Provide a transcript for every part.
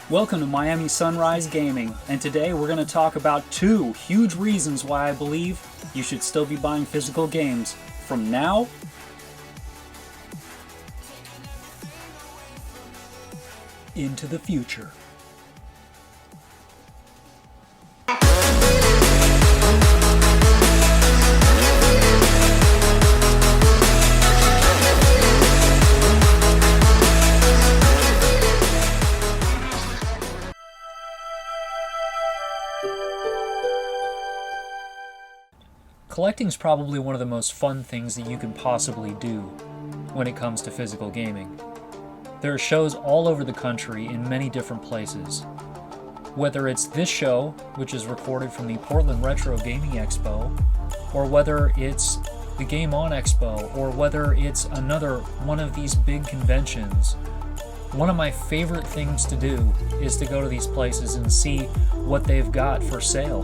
Welcome to Miami Sunrise Gaming, and today we're going to talk about 2 huge reasons why I believe you should still be buying physical games from now into the future. Collecting is probably one of the most fun things that you can possibly do when it comes to physical gaming. There are shows all over the country in many different places. Whether it's this show, which is recorded from the Portland Retro Gaming Expo, or whether it's the Game On Expo, or whether it's another one of these big conventions, one of my favorite things to do is to go to these places and see what they've got for sale,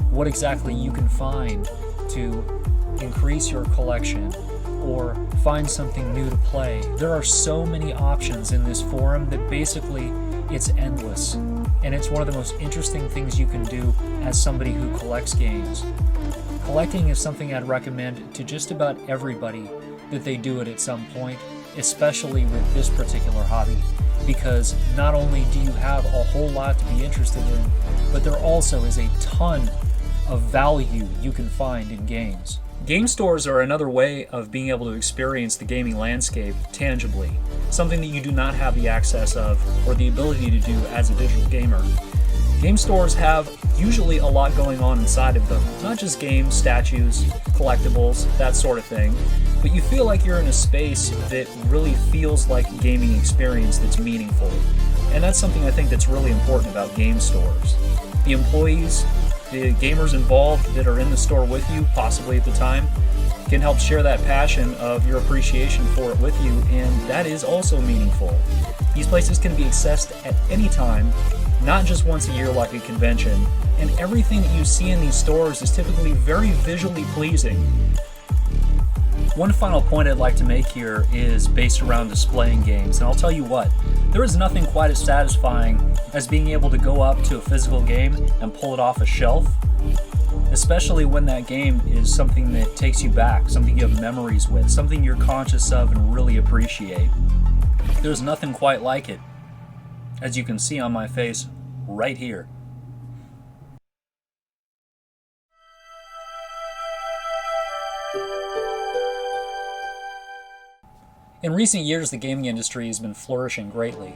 what exactly you can find to increase your collection or find something new to play. There are so many options in this forum that basically it's endless, and it's one of the most interesting things you can do as somebody who collects games. Collecting is something I'd recommend to just about everybody that they do it at some point, especially with this particular hobby, because not only do you have a whole lot to be interested in, but there also is a ton of value you can find in games. Game stores are another way of being able to experience the gaming landscape tangibly, something that you do not have the access of or the ability to do as a digital gamer. Game stores have usually a lot going on inside of them, not just games, statues, collectibles, that sort of thing, but you feel like you're in a space that really feels like a gaming experience that's meaningful. And that's something I think that's really important about game stores. The employees, the gamers involved that are in the store with you, possibly at the time, can help share that passion of your appreciation for it with you, and that is also meaningful. These places can be accessed at any time, not just once a year like a convention, and everything that you see in these stores is typically very visually pleasing. One final point I'd like to make here is based around displaying games, and I'll tell you what, there is nothing quite as satisfying as being able to go up to a physical game and pull it off a shelf, especially when that game is something that takes you back, something you have memories with, something you're conscious of and really appreciate. There's nothing quite like it, as you can see on my face right here. In recent years, the gaming industry has been flourishing greatly,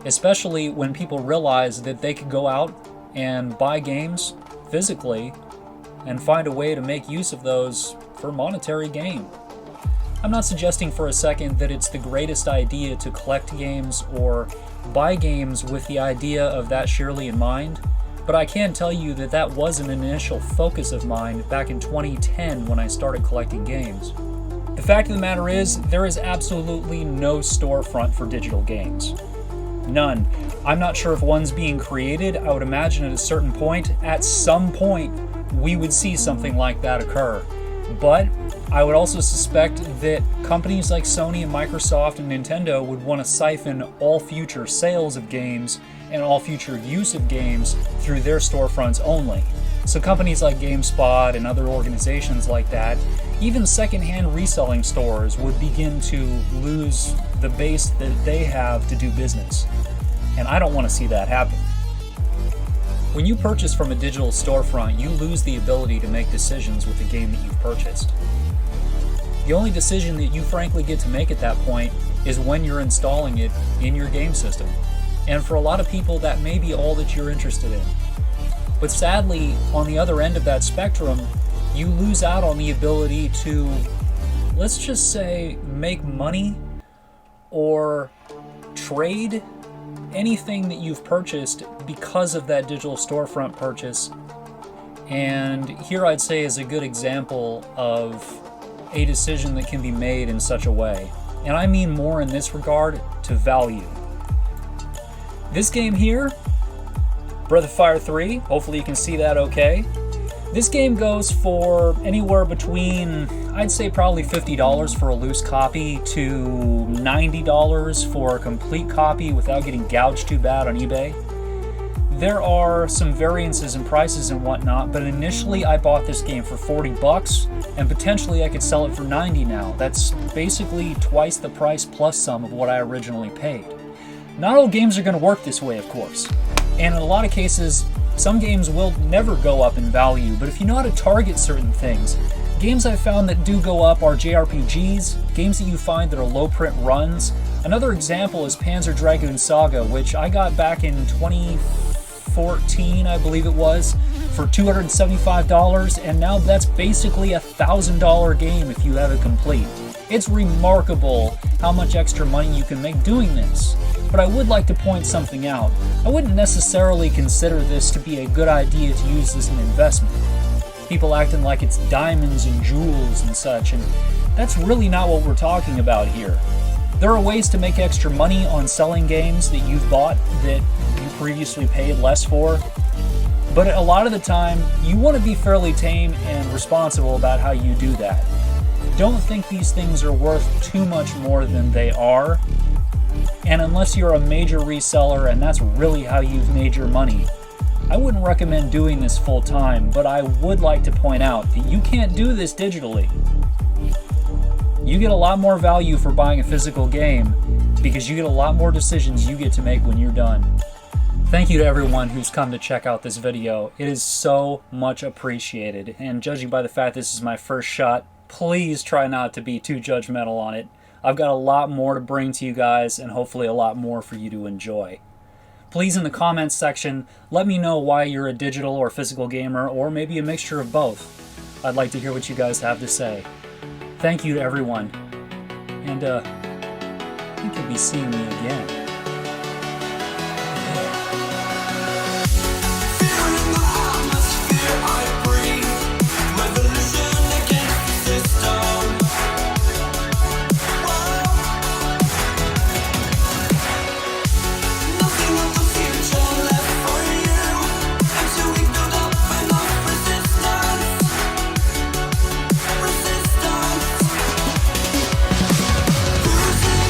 especially when people realize that they could go out and buy games physically and find a way to make use of those for monetary gain. I'm not suggesting for a second that it's the greatest idea to collect games or buy games with the idea of that surely in mind, but I can tell you that that was an initial focus of mine back in 2010 when I started collecting games. The fact of the matter is, there is absolutely no storefront for digital games. None. I'm not sure if one's being created. I would imagine at a certain point, at some point, we would see something like that occur. But I would also suspect that companies like Sony and Microsoft and Nintendo would want to siphon all future sales of games and all future use of games through their storefronts only. So companies like GameSpot and other organizations like that, even secondhand reselling stores would begin to lose the base that they have to do business. And I don't want to see that happen. When you purchase from a digital storefront, you lose the ability to make decisions with the game that you've purchased. The only decision that you frankly get to make at that point is when you're installing it in your game system. And for a lot of people, that may be all that you're interested in. But sadly, on the other end of that spectrum, you lose out on the ability to, let's just say, make money or trade anything that you've purchased because of that digital storefront purchase. And here I'd say is a good example of a decision that can be made in such a way. And I mean more in this regard to value. This game here, Breath of Fire 3, hopefully you can see that okay. This game goes for anywhere between, I'd say probably $50 for a loose copy to $90 for a complete copy without getting gouged too bad on eBay. There are some variances in prices and whatnot, but initially I bought this game for 40 bucks, and potentially I could sell it for 90 now. That's basically twice the price plus some of what I originally paid. Not all games are going to work this way, of course, and in a lot of cases, some games will never go up in value, but if you know how to target certain things, games I've found that do go up are JRPGs, games that you find that are low print runs. Another example is Panzer Dragoon Saga, which I got back in 2014, I believe it was, for $275, and now that's basically a $1,000 game if you have it complete. It's remarkable how much extra money you can make doing this. But I would like to point something out. I wouldn't necessarily consider this to be a good idea to use as an investment. People acting like it's diamonds and jewels and such, and that's really not what we're talking about here. There are ways to make extra money on selling games that you've bought that you previously paid less for, but a lot of the time, you want to be fairly tame and responsible about how you do that. Don't think these things are worth too much more than they are, and unless you're a major reseller and that's really how you've made your money, I wouldn't recommend doing this full time, but I would like to point out that you can't do this digitally. You get a lot more value for buying a physical game because you get a lot more decisions you get to make when you're done. Thank you to everyone who's come to check out this video. It is so much appreciated, and judging by the fact this is my first shot, please try not to be too judgmental on it. I've got a lot more to bring to you guys, and hopefully a lot more for you to enjoy. Please, in the comments section, let me know why you're a digital or physical gamer, or maybe a mixture of both. I'd like to hear what you guys have to say. Thank you to everyone, and I think you'll be seeing me again.